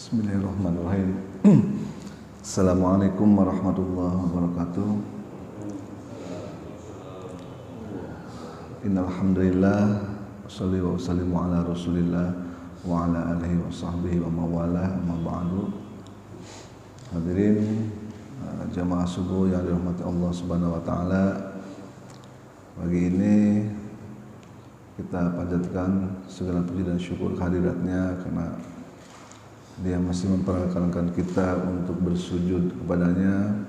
Bismillahirrahmanirrahim. Assalamualaikum warahmatullahi wabarakatuh. Innal hamdalillah wassalli wa sallimu ala Rasulillah wa ala alihi wa sahbihi wa mawalah, amma ba'du. Hadirin jamaah subuh yang dirahmati Allah Subhanahu wa taala. Pagi ini kita panjatkan segala puji dan syukur kehadiratnya karena Dia masih memperkenankan kita untuk bersujud kepadanya,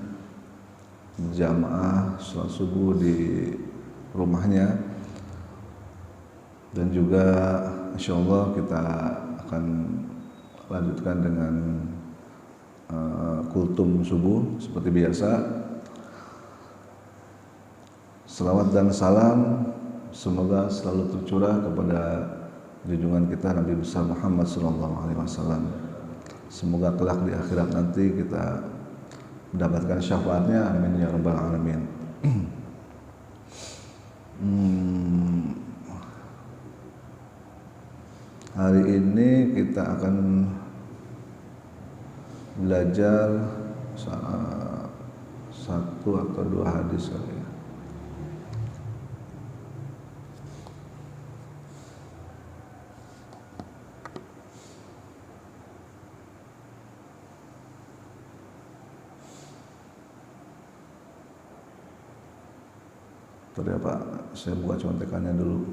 berjamaah salat subuh di rumahnya, dan juga insyaallah kita akan lanjutkan dengan kultum subuh seperti biasa. Selawat dan salam semoga selalu tercurah kepada junjungan kita Nabi besar Muhammad SAW. Semoga kelak di akhirat nanti kita mendapatkan syafaatnya, amin ya rabbal alamin. Hari ini kita akan belajar satu atau dua hadis kali ya. Tadi apa? Saya buka contekannya dulu.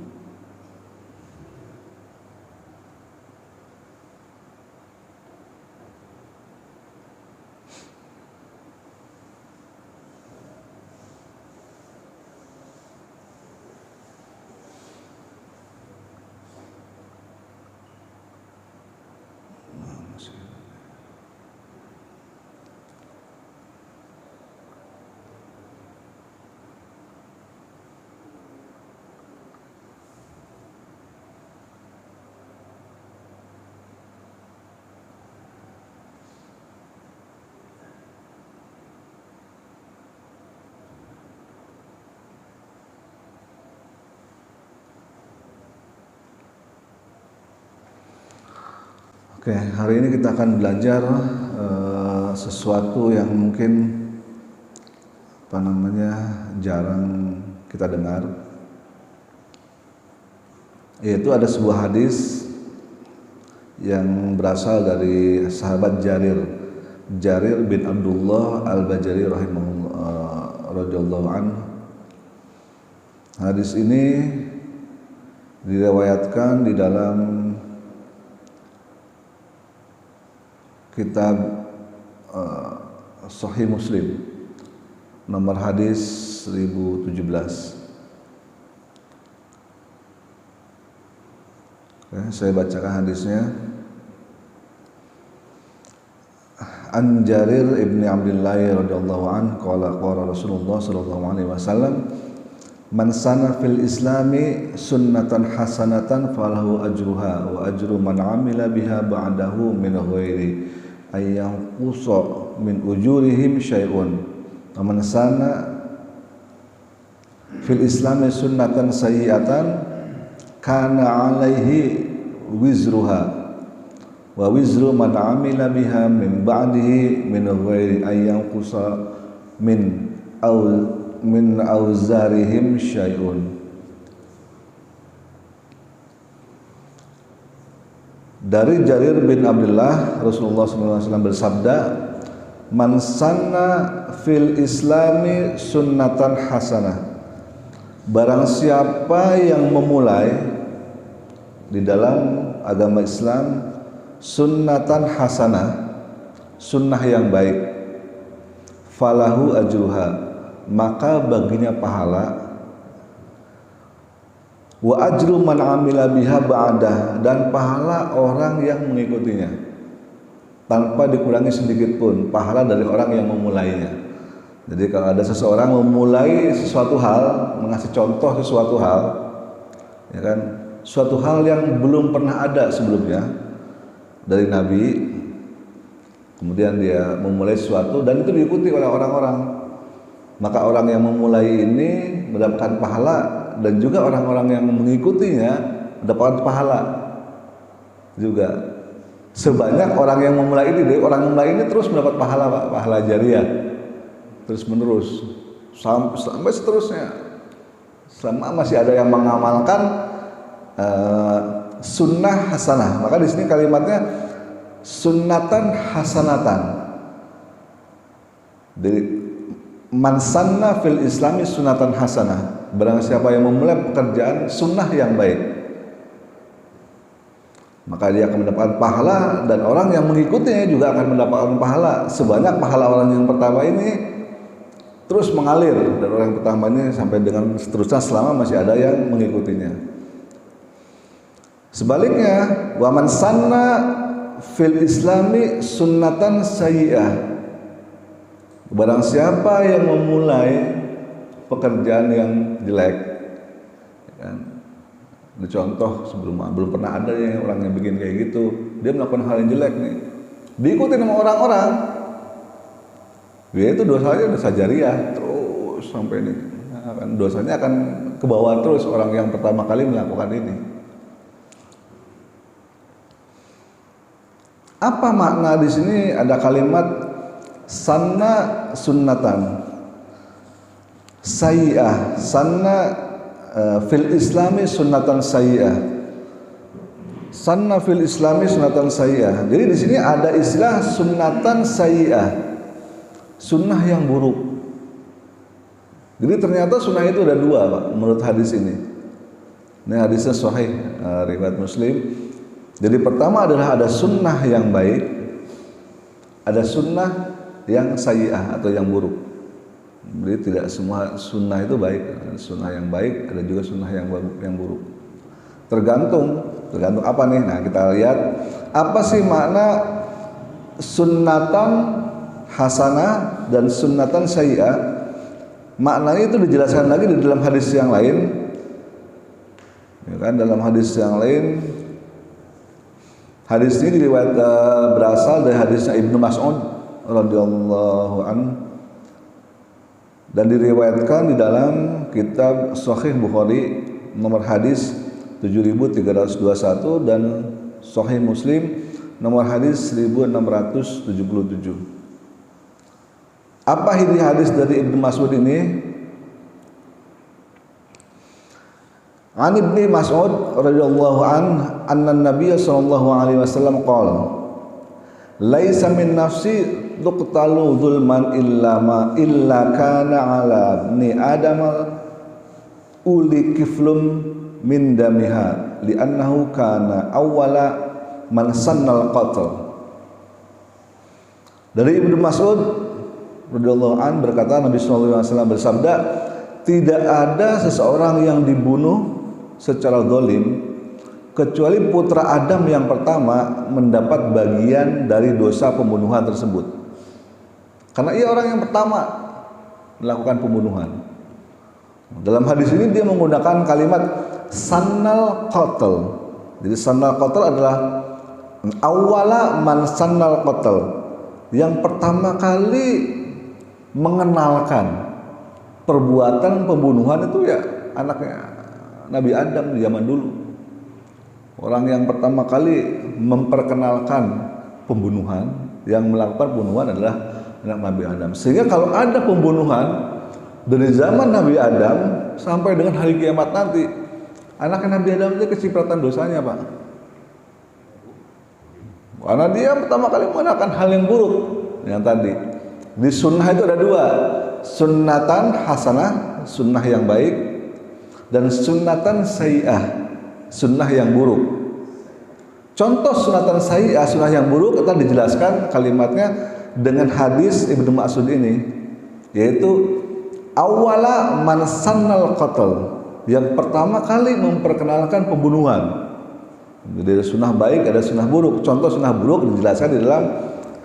Oke, hari ini kita akan belajar sesuatu yang mungkin jarang kita dengar, yaitu ada sebuah hadis yang berasal dari sahabat Jarir bin Abdullah Al-Bajali rahimahullah radhiyallahu anhu. Hadis ini diriwayatkan di dalam kitab Sahih Muslim nomor hadis 1017. Oke, saya bacakan hadisnya. An Jarir ibni Abdullah radhiyallahu anhu qala qala Rasulullah sallallahu alaihi wasallam man sana fil islami sunnatan hasanatan falahu ajruha wa ajru man amila biha ba'dahu min ghairi ayang kuso min ujurihim syai'un. Man sana fil islami sunnatan sayyi'atan kana alaihi wizruha wa wizru man amila biha min ba'dihi min ghairi ayang kuso min auzarihim syai'un. Dari Jarir bin Abdullah, Rasulullah SAW bersabda, man sanna fil islami sunnatan hasanah. Barang siapa yang memulai di dalam agama Islam sunnatan hasanah, sunnah yang baik, falahu ajruha, maka baginya pahala, wa ajru man amila biha ba'dah, dan pahala orang yang mengikutinya tanpa dikurangi sedikit pun, pahala dari orang yang memulainya. Jadi kalau ada seseorang memulai sesuatu hal, mengasih contoh sesuatu hal, ya kan, suatu hal yang belum pernah ada sebelumnya dari Nabi, kemudian dia memulai sesuatu dan itu diikuti oleh orang-orang, maka orang yang memulai ini mendapatkan pahala dan juga orang-orang yang mengikutinya mendapatkan pahala juga. Sebanyak orang yang memulai ini, orang memulai ini terus mendapat pahala, Pak, pahala jariah terus menerus sampai seterusnya. Selama masih ada yang mengamalkan sunnah hasanah, maka di sini kalimatnya sunnatan hasanatan. Jadi man sanna fil islami sunnatan hasanah, barang siapa yang memulai pekerjaan sunnah yang baik, maka dia akan mendapatkan pahala, dan orang yang mengikutinya juga akan mendapatkan pahala sebanyak pahala orang yang pertama ini terus mengalir dari orang yang pertama ini sampai dengan seterusnya selama masih ada yang mengikutinya. Sebaliknya, wa man sanna fil islami sunnatan sayyi'ah, barang siapa yang memulai pekerjaan yang jelek, kan? Ini contoh belum pernah ada yang orang yang bikin kayak gitu, dia melakukan hal yang jelek nih, diikuti sama orang-orang, dia itu dosanya dosa jariah terus sampai ini, dosanya akan ke bawah terus orang yang pertama kali melakukan ini. Apa makna di sini ada kalimat sanna sunnatan sayyi'ah, sanna fil islami sunnatan sayyi'ah, sanna fil islami sunnatan sayyi'ah. Jadi di sini ada istilah sunnatan sayyi'ah, sunnah yang buruk. Jadi ternyata sunnah itu ada dua, Pak, menurut hadis ini. Ini hadisnya sahih, riwayat Muslim. Jadi pertama adalah ada sunnah yang baik, ada sunnah yang sayyi'ah atau yang buruk. Jadi tidak semua sunnah itu baik, sunnah yang baik ada juga sunnah yang buruk. Tergantung apa nih? Nah, kita lihat apa sih makna sunnatan hasanah dan sunnatan sayyi'ah. Maknanya itu dijelaskan lagi di dalam hadis yang lain. Ya kan, dalam hadis yang lain, hadis ini berasal dari hadisnya Ibnu Mas'ud radhiyallahu anhu dan diriwayatkan di dalam kitab Sahih Bukhari nomor hadis 7321 dan Sahih Muslim nomor hadis 1677. Apa ini hadis dari Ibnu Mas'ud ini? An Ibnu Mas'ud radhiyallahu anna Nabiy sallallahu alaihi wasallam qala laisa min nafsi tuqtalu zulman illa kana ala ibni adam uli kiflum min damiha li'annahu kana awwala man sannal qatl. Dari Ibnu Mas'ud radhiyallahu an berkata, Nabi sallallahu alaihi wasallam bersabda, tidak ada seseorang yang dibunuh secara zalim kecuali putra Adam yang pertama mendapat bagian dari dosa pembunuhan tersebut. Karena ia orang yang pertama melakukan pembunuhan. Dalam hadis ini dia menggunakan kalimat sannal qatl. Jadi sannal qatl adalah awwala man sannal qatl, yang pertama kali mengenalkan perbuatan pembunuhan itu ya anaknya Nabi Adam di zaman dulu. Orang yang pertama kali memperkenalkan pembunuhan, yang melakukan pembunuhan adalah anak Nabi Adam. Sehingga kalau ada pembunuhan dari zaman Nabi Adam sampai dengan hari kiamat nanti, anak Nabi Adam itu kecipratan dosanya, Pak. Karena dia pertama kali menggunakan hal yang buruk. Yang tadi di sunnah itu ada dua, sunnatan hasanah, sunnah yang baik, dan sunnatan sayyi'ah, sunnah yang buruk. Contoh sunnatan sayyi'ah, sunnah yang buruk, kita dijelaskan kalimatnya dengan hadis Ibnu Mas'ud ini, yaitu awwala man sannal qatl, yang pertama kali memperkenalkan pembunuhan. Jadi ada sunnah baik, ada sunnah buruk. Contoh sunnah buruk dijelaskan di dalam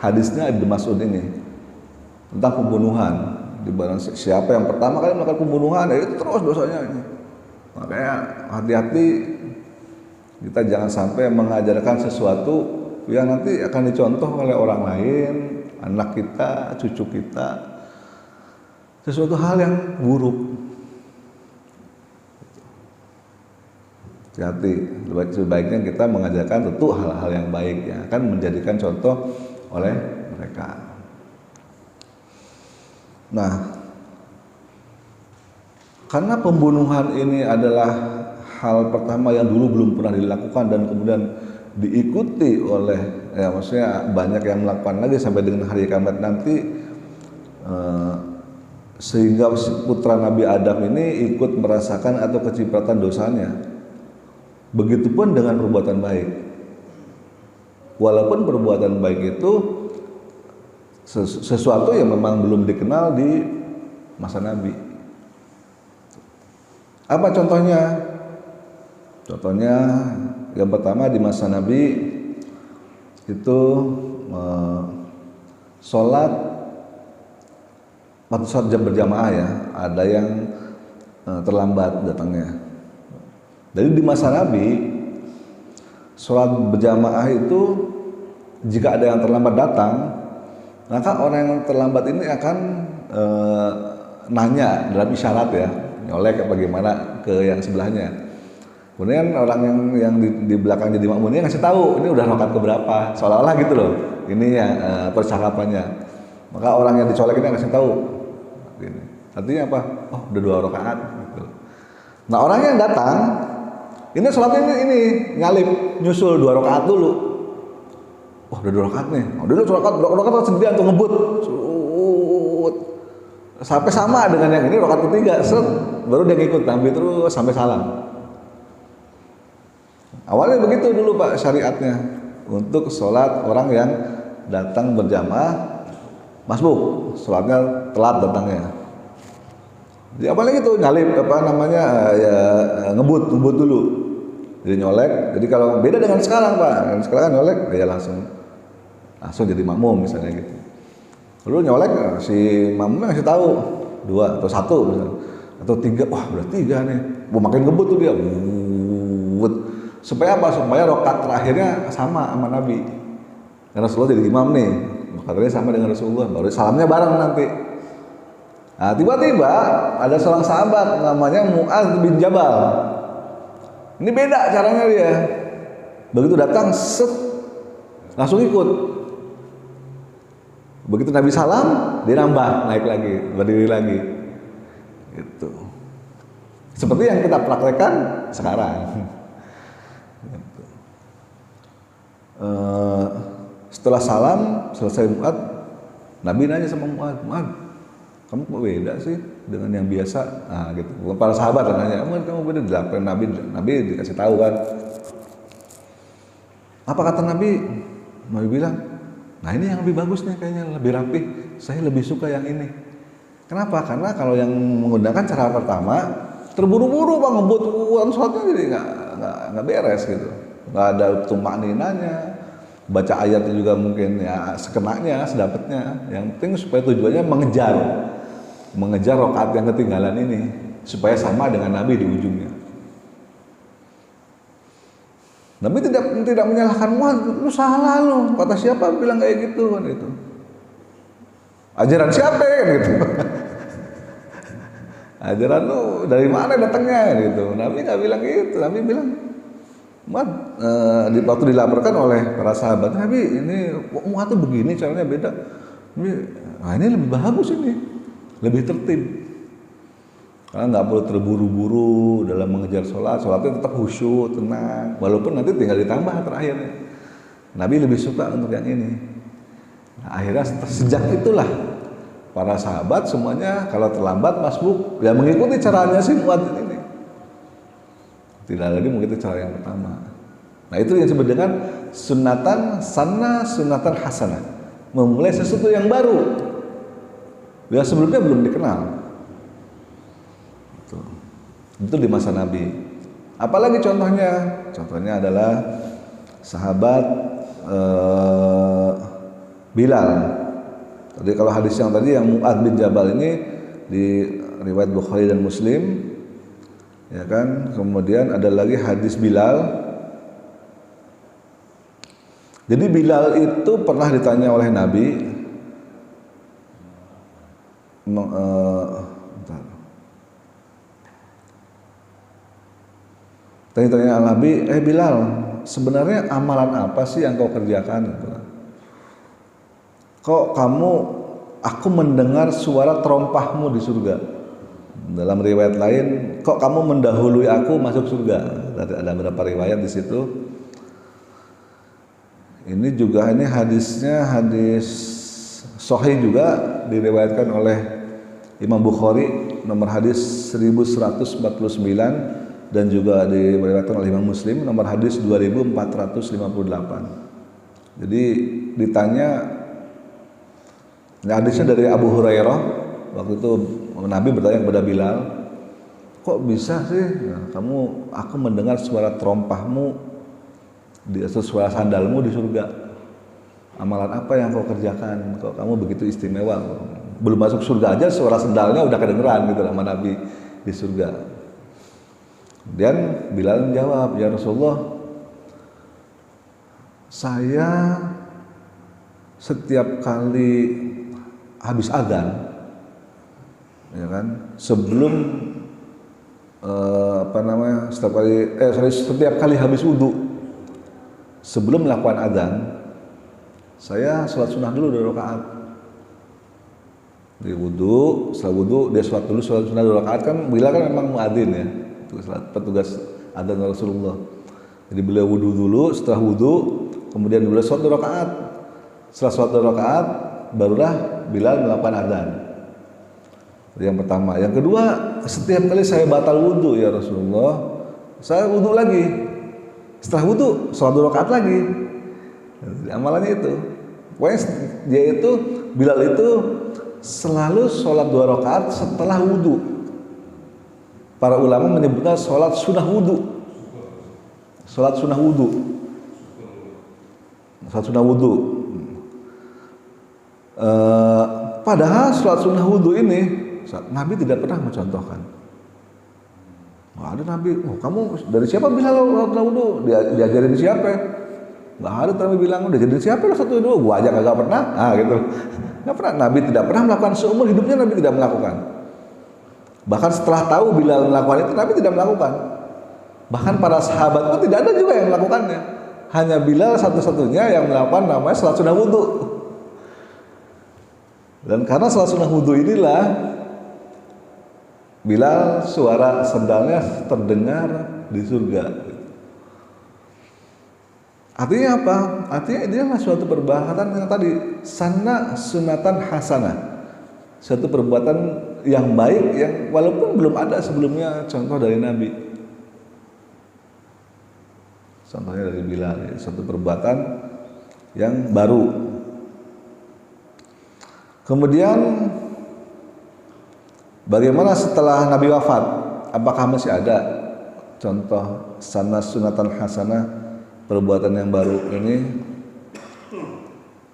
hadisnya Ibnu Mas'ud ini tentang pembunuhan. Di barang siapa yang pertama kali melakukan pembunuhan, itu terus dosanya ini. Makanya hati-hati, kita jangan sampai mengajarkan sesuatu yang nanti akan dicontoh oleh orang lain, anak kita, cucu kita, sesuatu hal yang buruk. hati-hati. Sebaiknya kita mengajarkan tentu hal-hal yang baik yang akan menjadikan contoh oleh mereka. Nah, karena pembunuhan ini adalah hal pertama yang dulu belum pernah dilakukan dan kemudian diikuti oleh, ya maksudnya banyak yang melakukan lagi sampai dengan hari kiamat nanti, sehingga putra Nabi Adam ini ikut merasakan atau kecipratan dosanya. Begitupun dengan perbuatan baik. Walaupun perbuatan baik itu sesuatu yang memang belum dikenal di masa Nabi. Apa contohnya? Contohnya yang pertama di masa Nabi itu sholat jam berjamaah ya, ada yang terlambat datangnya. Jadi di masa Nabi sholat berjamaah itu jika ada yang terlambat datang, maka orang yang terlambat ini akan nanya dalam isyarat ya, nyolek bagaimana ke yang sebelahnya. Kemudian orang yang di belakang jadi makmumnya ngasih tahu ini udah rakaat keberapa, seolah-olah gitu loh. Ini ya percakapannya. Maka orang yang dicolek ini ngasih tahu. Gini. Artinya apa? Oh, udah 2 rakaat. Gitu. Nah orang yang datang, ini sholatnya ini nyalip, nyusul 2 rakaat dulu. Oh, udah 2 rakaat nih. Oh, dulu 2 rakaat sendirian tuh ngebut. Sampai sama dengan yang ini rakaat ketiga, baru dia ngikut sampai terus sampai salam. Awalnya begitu dulu Pak syariatnya untuk sholat orang yang datang berjamaah masbuk, sholatnya telat datangnya. Jadi awalnya gitu nyalip ngebut dulu. Jadi nyolek. Jadi kalau beda dengan sekarang Pak, sekarang kan nyolek ya langsung jadi makmum misalnya gitu. Lalu nyolek si makmumnya ngasih tahu 2 atau 1 misalnya, atau 3, wah udah 3 nih, makin ngebut tuh dia. Supaya apa? Supaya rakaat terakhirnya sama Nabi. Karena Rasulullah jadi imam nih, rakaatnya sama dengan Rasulullah, baru salamnya bareng nanti. Nah tiba-tiba ada seorang sahabat namanya Mu'adz bin Jabal. Ini beda caranya dia. Begitu datang, langsung ikut. Begitu Nabi salam, dia nambah, naik lagi, berdiri lagi. Gitu. Seperti yang kita praktekkan sekarang. Gitu. Setelah salam, selesai Mu'adz, Nabi nanya sama Mu'adz, kamu kok beda sih dengan yang biasa? Nah gitu. Para sahabat nanya, kamu beda? Dilakukan Nabi dikasih tahu kan. Apa kata Nabi? Nabi bilang, nah ini yang lebih bagus nih kayaknya, lebih rapih. Saya lebih suka yang ini. Kenapa? Karena kalau yang menggunakan cara pertama terburu-buru Bang, ngebut sholatnya jadi nggak beres gitu. Nggak ada tumak ninanya. Baca ayatnya juga mungkin ya sekenanya, sedapatnya. Yang penting supaya tujuannya mengejar rakaat yang ketinggalan ini supaya sama dengan Nabi di ujungnya. Nabi tidak menyalahkan Mu'adz, lu salah lu. Kata siapa bilang kayak gitu kan itu. Ajaran siapa kan gitu. Ajaran lu dari mana datangnya gitu. Nabi nggak bilang gitu. Nabi bilang, waktu dilaporkan oleh para sahabat, Nabi ini Mu'adz tuh begini caranya beda. Nah ini lebih bagus ini, lebih tertib. Karena nggak perlu terburu-buru dalam mengejar sholatnya tetap khusyuk, tenang. Walaupun nanti tinggal ditambah terakhirnya. Nabi lebih suka untuk yang ini. Nah, akhirnya sejak itulah para sahabat semuanya kalau terlambat masbuk ya mengikuti caranya si Mu'adz ini. Tidak lagi mengikuti cara yang pertama. Nah itu yang disebut dengan sunatan hasanah. Memulai sesuatu yang baru yang sebelumnya belum dikenal. Itu di masa Nabi. Apalagi contohnya? Contohnya adalah sahabat Bilal. Jadi kalau hadis yang tadi yang Mu'adz bin Jabal ini di riwayat Bukhari dan Muslim, ya kan. Kemudian ada lagi hadis Bilal. Jadi Bilal itu pernah ditanya oleh Nabi, Tanya Al-Nabi, Bilal, sebenarnya amalan apa sih yang kau kerjakan? Kok aku mendengar suara terompahmu di surga. Dalam riwayat lain, kok kamu mendahului aku masuk surga? Ada beberapa riwayat di situ. Ini hadisnya hadis sahih juga, diriwayatkan oleh Imam Bukhari nomor hadis 1149 dan juga diriwayatkan oleh Imam Muslim nomor hadis 2458. Jadi ditanya, hadisnya dari Abu Hurairah, waktu itu Nabi bertanya kepada Bilal, kok bisa sih aku mendengar suara terompahmu di atas suara sandalmu di surga? Amalan apa yang kau kerjakan? Kok kamu begitu istimewa? Belum masuk surga aja suara sandalnya udah kedengeran gitu sama Nabi di surga. Kemudian Bilal menjawab, ya Rasulullah, saya setiap kali habis azan, ya kan, sebelum setiap kali habis wudhu, sebelum melakukan azan, saya sholat sunnah dulu 2 rakaat. Di wudhu, setelah wudhu dia sholat dulu, sholat sunnah 2 rakaat. Kan Bilal kan memang muadzin ya, petugas adzan Rasulullah. Jadi beliau wudhu dulu, setelah wudhu kemudian beliau sholat 2 rakaat. Setelah sholat 2 rakaat barulah Bilal melakukan adzan. Yang pertama. Yang kedua, setiap kali saya batal wudhu ya Rasulullah, saya wudhu lagi. Setelah wudhu sholat 2 rakaat lagi. Jadi, amalannya itu. Pokoknya Bilal itu selalu sholat 2 rakaat setelah wudhu. Para ulama menyebutnya sholat sunnah wudhu. Sholat sunnah wudhu. Sholat sunnah wudhu. Padahal sholat sunnah wudhu ini Nabi tidak pernah mencontohkan. Ada Nabi, kamu dari siapa bisa sholat wudhu? Diajarin siapa? Nggak ada Nabi bilang, udah jadi siapa lo satu dua? Gua aja kagak pernah. Gitu. Nggak pernah. Nabi tidak pernah melakukan, seumur hidupnya Nabi tidak melakukan. Bahkan setelah tahu Bilal melakukan itu, Nabi tidak melakukan. Bahkan para sahabat pun tidak ada juga yang melakukannya. Hanya Bilal satu-satunya yang melakukan namanya salat sunnah wudhu. Dan karena salat sunnah wudhu inilah Bilal suara sendalnya terdengar di surga. Artinya apa? Artinya ini adalah suatu perbuatan yang tadi sanna sunatan hasanah. Suatu perbuatan yang baik yang walaupun belum ada sebelumnya contoh dari Nabi. Contohnya dari Bilal, suatu perbuatan yang baru. Kemudian bagaimana setelah Nabi wafat? Apakah masih ada contoh sanna sunatan hasanah, perbuatan yang baru ini?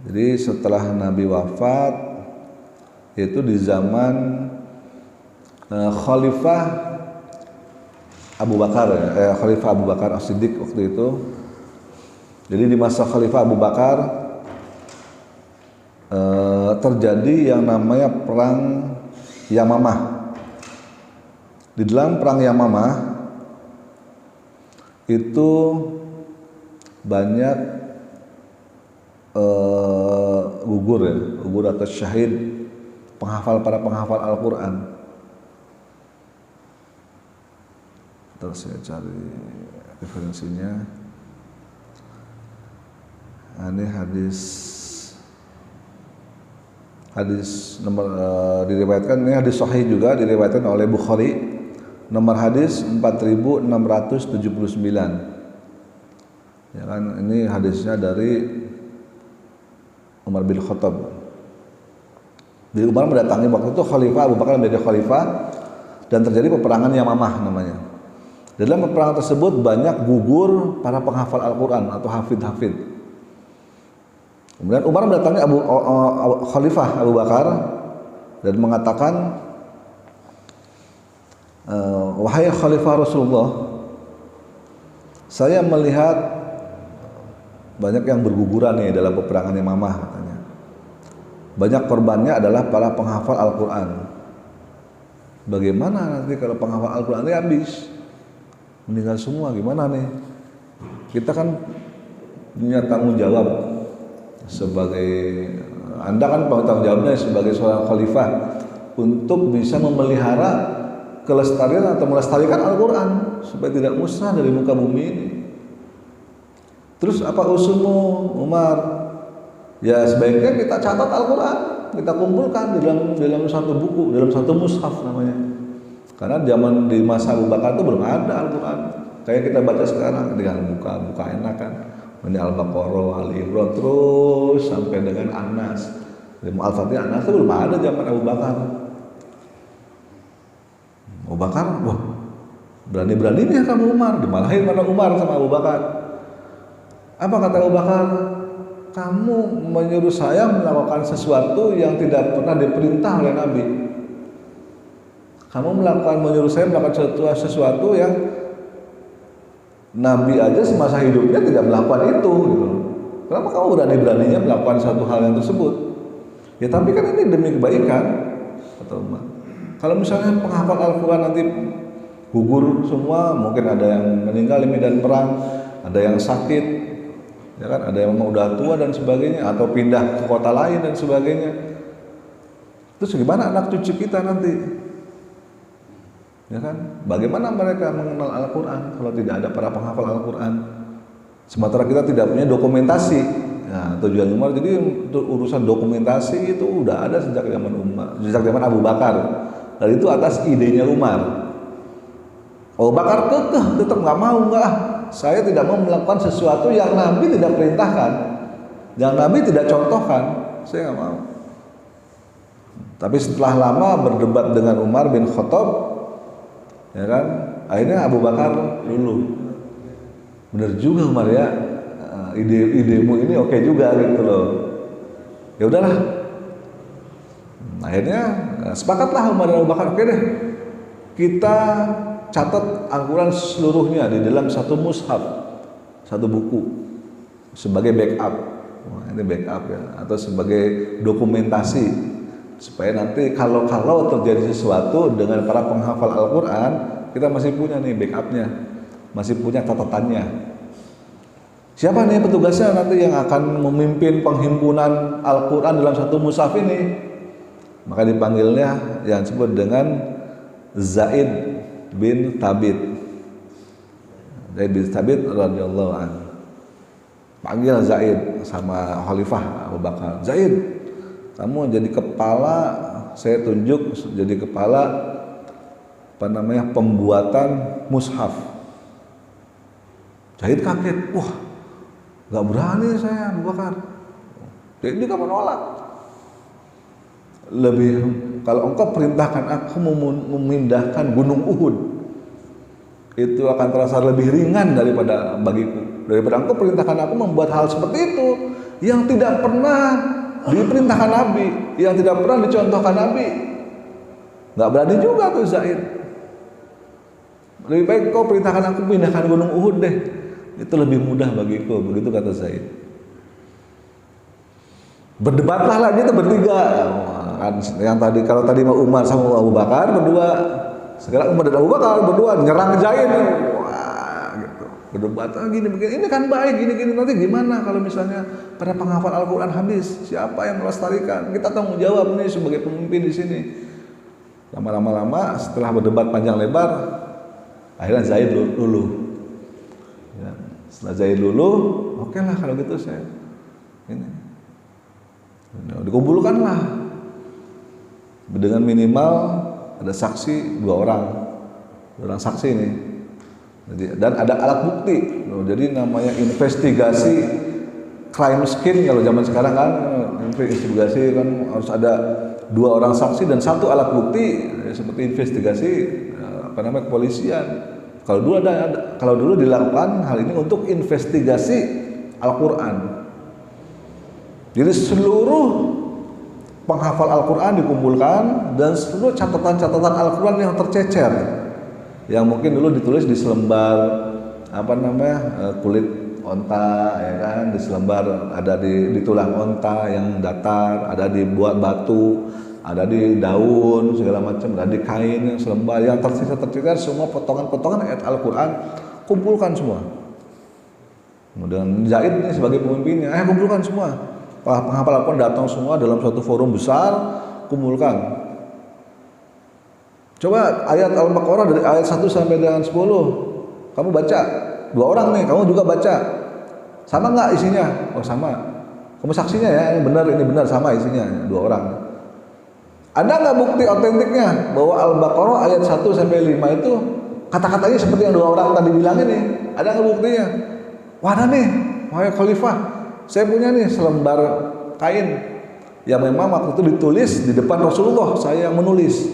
Jadi setelah Nabi wafat, yaitu di zaman Khalifah Abu Bakar, Khalifah Abu Bakar As-Siddiq waktu itu. Jadi di masa Khalifah Abu Bakar terjadi yang namanya perang Yamamah. Di dalam perang Yamamah itu banyak gugur atau syahid para penghafal Al-Quran. Terus saya cari referensinya. Ini hadis nomor diriwayatkan, ini hadis sahih juga diriwayatkan oleh Bukhari nomor hadis 4679. Ya kan, ini hadisnya dari Umar bin Khattab. Jadi Umar mendatangi waktu itu Khalifah Abu Bakar menjadi khalifah dan terjadi peperangan Yamamah namanya. Dalam peperangan tersebut banyak gugur para penghafal Al-Quran atau hafid-hafid. Kemudian Umar mendatangi Khalifah Abu Bakar dan mengatakan, wahai Khalifah Rasulullah, saya melihat banyak yang berguguran nih dalam peperangan Yamamah katanya. Banyak korbannya adalah para penghafal Al-Quran. Bagaimana nanti kalau penghafal Al-Quran ini habis? meninggal semua, gimana nih? Kita kan punya tanggung jawab sebagai, Anda kan tanggung jawabnya sebagai seorang khalifah untuk bisa memelihara kelestarian atau melestarikan Al-Quran supaya tidak musnah dari muka bumi ini. Terus apa usulmu, Umar? Ya sebaiknya kita catat Al-Quran, kita kumpulkan dalam satu buku, dalam satu mushaf namanya. Karena zaman di masa Abu Bakar itu belum ada Al-Quran kayak kita baca sekarang, dengan buka enak kan. Ini Al-Baqarah, Al-Imran, terus sampai dengan An-Nas. Al-Fatihah, An-Nas itu belum ada zaman Abu Bakar. Abu Bakar, wah berani-beraninya kamu Umar, dimarahin mana Umar sama Abu Bakar. Apa kata Abu Bakar? Kamu menyuruh saya melakukan sesuatu yang tidak pernah diperintah oleh Nabi. Kamu menyuruh saya melakukan sesuatu yang Nabi aja semasa hidupnya tidak melakukan itu, gitu. Kenapa kamu berani-beraninya melakukan satu hal yang tersebut? Ya tapi kan ini demi kebaikan, kata Umar. Kalau misalnya penghafal Al-Quran nanti gugur semua, mungkin ada yang meninggal di medan perang, ada yang sakit, ya kan, ada yang udah tua dan sebagainya, atau pindah ke kota lain dan sebagainya. Terus gimana anak cucu kita nanti? Ya kan? Bagaimana mereka mengenal Al-Quran kalau tidak ada para penghafal Al-Quran? Sementara kita tidak punya dokumentasi. Nah, tujuan Umar, jadi untuk urusan dokumentasi itu udah ada sejak zaman Umar, sejak zaman Abu Bakar. Dan itu atas idenya Umar. Abu Bakar kekeh, tetap nggak mau, saya tidak mau melakukan sesuatu yang Nabi tidak perintahkan, yang Nabi tidak contohkan, saya nggak mau. Tapi setelah lama berdebat dengan Umar bin Khattab, ya kan, akhirnya Abu Bakar luluh. Bener juga Umar ya, idemu ini oke juga gitu loh. Ya udahlah. Akhirnya sepakatlah Umar dan Abu Bakar, oke deh, kita catat Al-Quran seluruhnya di dalam satu mushaf, satu buku sebagai backup. Wah, ini backup ya, atau sebagai dokumentasi supaya nanti kalau terjadi sesuatu dengan para penghafal Al-Quran, kita masih punya nih backupnya, masih punya catatannya. Siapa nih petugasnya nanti yang akan memimpin penghimpunan Al-Quran dalam satu mushaf ini? Maka dipanggilnya yang disebut dengan Zaid bin Thabit. Zaid bin Thabit radhiyallahu anhu. Panggil Zaid sama Khalifah Abu Bakar. Zaid, kamu jadi kepala, saya tunjuk jadi kepala pembuatan mushaf. Zaid kaget, wah, nggak berani saya Abu Bakar. Jadi dia menolak. Lebih, kalau engkau perintahkan aku memindahkan gunung Uhud, itu akan terasa lebih ringan daripada engkau perintahkan aku membuat hal seperti itu yang tidak pernah diperintahkan Nabi, yang tidak pernah dicontohkan Nabi. Nggak berani juga tuh Zaid. Lebih baik kau perintahkan aku pindahkan gunung Uhud deh, itu lebih mudah bagiku, begitu kata Zaid. Berdebatlah lagi itu bertiga. Kan yang kalau tadi Umar sama Abu Bakar berdua, sekarang Umar dan Abu Bakar berdua nyerang ke Zaid. Wah, gitu. Berdebat gini begini, ini kan baik gini nanti gimana kalau misalnya para penghafal Al-Quran habis, siapa yang melestarikan? Kita tanggung jawab nih sebagai pemimpin di sini. Lama setelah berdebat panjang lebar, akhirnya Zaid luluh. Ya, setelah Zaid luluh, oke lah kalau gitu saya ini dikumpulkanlah dengan minimal ada saksi dua orang saksi ini. Dan ada alat bukti. Jadi namanya investigasi crime scene kalau zaman sekarang kan, investigasi kan harus ada dua orang saksi dan satu alat bukti, seperti investigasi kepolisian. Kalau dulu dilakukan hal ini untuk investigasi Al-Quran. Jadi seluruh penghafal Al-Quran dikumpulkan dan seluruh catatan-catatan Al-Quran yang tercecer, yang mungkin dulu ditulis di selembar kulit onta, ya kan, di selembar, ada di tulang onta yang datar, ada dibuat batu, ada di daun segala macam, ada di kain yang selembar, yang tersisa semua potongan-potongan ayat Al-Quran, kumpulkan semua. Kemudian Zaid ini sebagai pemimpinnya, kumpulkan semua. Penghafal Al-Quran datang semua dalam suatu forum besar, kumpulkan. Coba ayat Al-Baqarah dari ayat 1 sampai dengan 10, kamu baca. 2 orang nih, kamu juga baca. Sama nggak isinya? Oh sama. Kamu saksinya ya, ini benar sama isinya. 2 orang. Ada nggak bukti otentiknya bahwa Al-Baqarah ayat 1 sampai 5 itu kata-katanya seperti yang 2 orang tadi bilang ini? Ada nggak buktinya? Wah ada nih, wahai khalifah, saya punya nih selembar kain yang memang waktu itu ditulis di depan Rasulullah, saya yang menulis.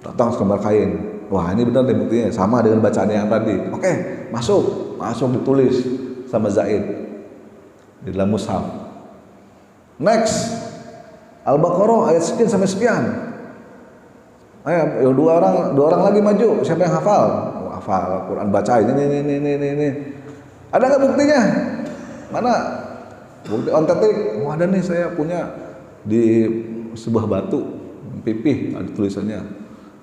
Datang selembar kain. Wah ini benar nih buktinya, sama dengan bacaannya yang tadi. Oke, masuk ditulis sama Zaid di dalam mushaf. Next, Al-Baqarah ayat sekian sampai sekian. Ayo 2 orang lagi maju. Siapa yang hafal? Oh, hafal Al-Quran, baca ini. Ada nggak buktinya? Mana? Bukti ontetik. Oh ada nih, saya punya di sebuah batu pipih ada tulisannya.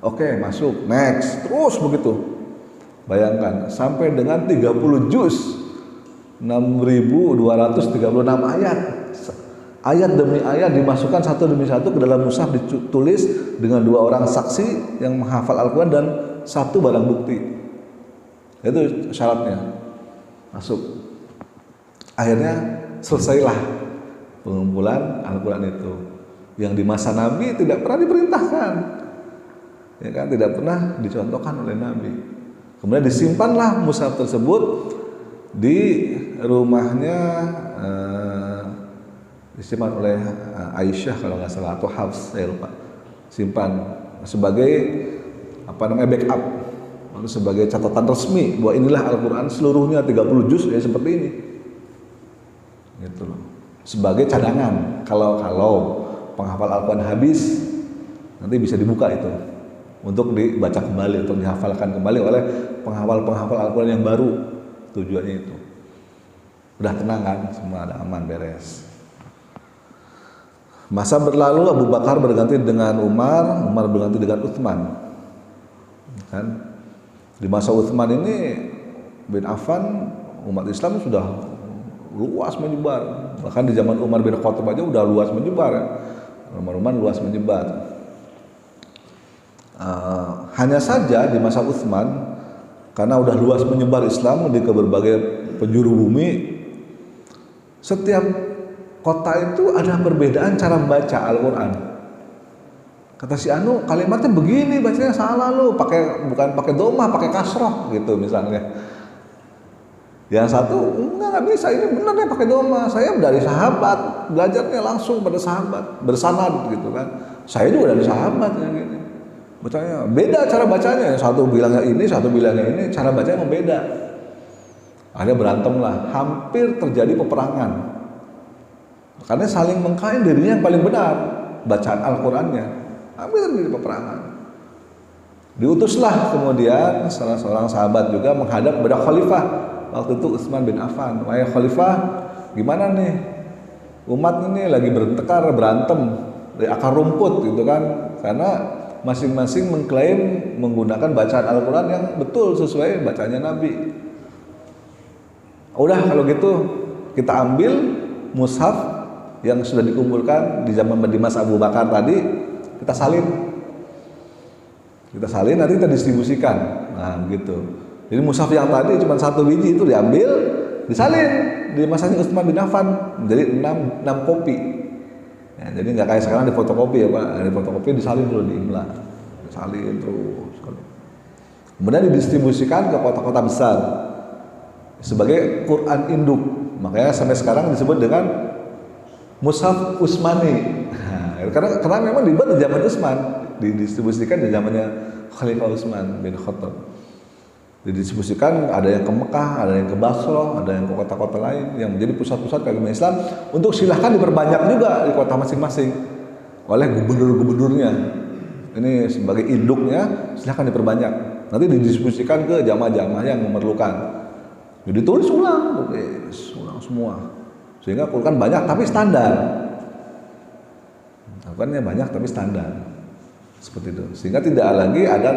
Oke, masuk. Next. Terus begitu. Bayangkan sampai dengan 30 juz. 6.236 ayat. Ayat demi ayat dimasukkan satu demi satu ke dalam mushaf, ditulis dengan 2 orang saksi yang menghafal Al-Quran dan 1 barang bukti. Itu syaratnya. Masuk. Akhirnya selesailah pengumpulan Al-Quran itu. Yang di masa Nabi tidak pernah diperintahkan. Ya kan, tidak pernah dicontohkan oleh Nabi. Kemudian disimpanlah mushaf tersebut di rumahnya disimpan oleh Aisyah kalau nggak salah, atau Hafs, saya lupa. Simpan sebagai backup, atau sebagai catatan resmi bahwa inilah Al-Quran seluruhnya 30 juz ya seperti ini. Gitu loh. Sebagai cadangan kalau penghafal Al-Quran habis, nanti bisa dibuka itu untuk dibaca kembali, untuk dihafalkan kembali oleh penghafal Al-Quran yang baru. Tujuannya itu. Udah tenang kan, semua ada aman, beres. Masa berlalu, Abu Bakar berganti dengan Umar berganti dengan Utsman. Kan? Di masa Utsman ini bin Affan, umat Islam sudah luas menyebar. Bahkan di zaman Umar bin Khattab aja udah luas menyebar. Ya. Umar luas menyebar. Hanya saja di masa Utsman, karena udah luas menyebar Islam di berbagai penjuru bumi, setiap kota itu ada perbedaan cara membaca Al-Quran. Kata si Anu, kalimatnya begini, bacanya salah lu, bukan pakai domah, pakai kasroh gitu misalnya. Yang satu, enggak bisa, ini benar ya pakai domah. Saya dari sahabat, belajarnya langsung pada sahabat, bersanad gitu kan. Saya juga dari sahabat yang gini. Bacanya beda cara bacanya, yang satu bilangnya ini, satu bilangnya ini, cara bacanya membeda. Akhirnya berantem lah, hampir terjadi peperangan. Karena saling mengklaim dirinya yang paling benar bacaan Al-Qurannya. Hampir terjadi peperangan. Diutuslah kemudian salah seorang sahabat juga menghadap kepada khalifah. Waktu itu Utsman bin Affan. Wahai khalifah, gimana nih? Umat ini lagi bertengkar, berantem dari akar rumput gitu kan. Karena masing-masing mengklaim menggunakan bacaan Al-Quran yang betul sesuai bacaannya Nabi. Udah kalau gitu kita ambil mushaf yang sudah dikumpulkan di masa Abu Bakar tadi, kita salin nanti kita distribusikan. Nah begitu. Jadi mushaf yang tadi cuma 1 biji itu diambil, disalin di masanya Utsman bin Affan menjadi 6 kopi. Ya, jadi nggak kayak sekarang di fotokopi ya Pak, di fotokopi disalin dulu, diimla, disalin terus. Kemudian didistribusikan ke kota-kota besar sebagai Quran induk. Makanya sampai sekarang disebut dengan Mushaf Utsmani. Karena memang dibuat di zaman Utsman, didistribusikan di zamannya Khalifah Utsman bin Khattab. Didistribusikan, ada yang ke Mekah, ada yang ke Basra, ada yang ke kota-kota lain yang menjadi pusat-pusat keagamaan Islam, untuk silahkan diperbanyak juga di kota masing-masing oleh gubernur-gubernurnya. Ini sebagai induknya, silahkan diperbanyak. Nanti didistribusikan ke jamaah-jamaah yang memerlukan. Jadi tulis ulang semua. Sehingga Quran banyak tapi standar. bukannya banyak tapi standar seperti itu, sehingga tidak lagi ada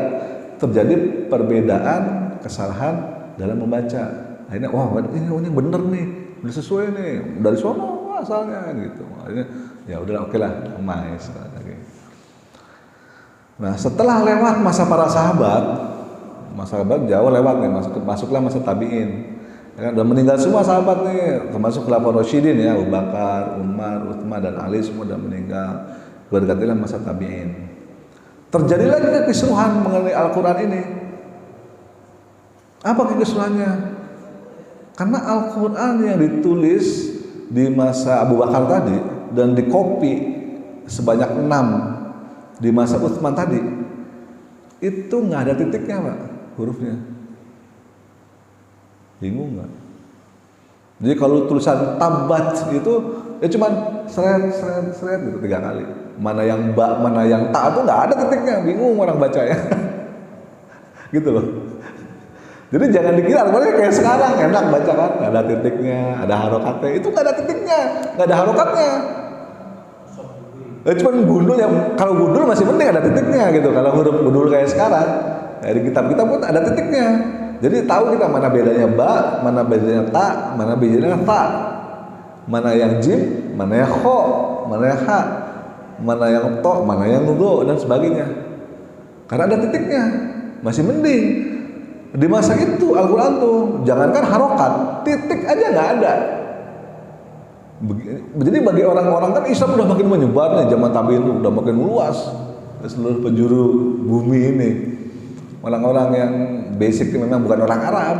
terjadi perbedaan kesalahan dalam membaca. Akhirnya wah ini bener nih, udah sesuai nih dari sono asalnya gitu. Akhirnya ya udahlah oke lah, mais. Nah setelah lewat masa para sahabat jauh lewat nih, masuklah masa tabiin. Ya, dan meninggal semua sahabat nih, termasuk khulafaur rasyidin ya, Abu Bakar, Umar, Utsman dan Ali semua sudah meninggal. Bergantilah masa tabiin. Terjadi lagi kekisruhan mengenai Al-Quran ini. Apa kekisruhannya? Karena Al-Quran yang ditulis di masa Abu Bakar tadi dan dikopi sebanyak 6 di masa Utsman tadi, itu nggak ada titiknya Pak, hurufnya. Bingung nggak? Jadi kalau tulisan tabat itu ya cuman seret gitu 3 kali. Mana yang ba, mana yang ta itu nggak ada titiknya, bingung orang baca ya. Gitu loh. Jadi jangan dikira Al-Quran kayak sekarang enak baca kan, nggak ada titiknya, ada harokatnya. Itu nggak ada titiknya, nggak ada harokatnya. Cuman gundul ya, kalau gundul masih penting ada titiknya gitu. Kalau huruf gundul kayak sekarang, dari kitab-kitab pun ada titiknya. Jadi tahu kita mana bedanya ba, mana bedanya ta, mana bedanya ta, mana yang jim, mana yang kho, mana yang ha, mana yang to, mana yang nudo dan sebagainya. Karena ada titiknya, masih mending. Di masa itu Al-Quran tuh, jangankan harokat, titik aja nggak ada. Jadi bagi orang-orang kan Islam udah makin menyebar nih, zaman tabi'in itu udah makin luas ke seluruh penjuru bumi ini. Orang-orang yang basic memang bukan orang Arab.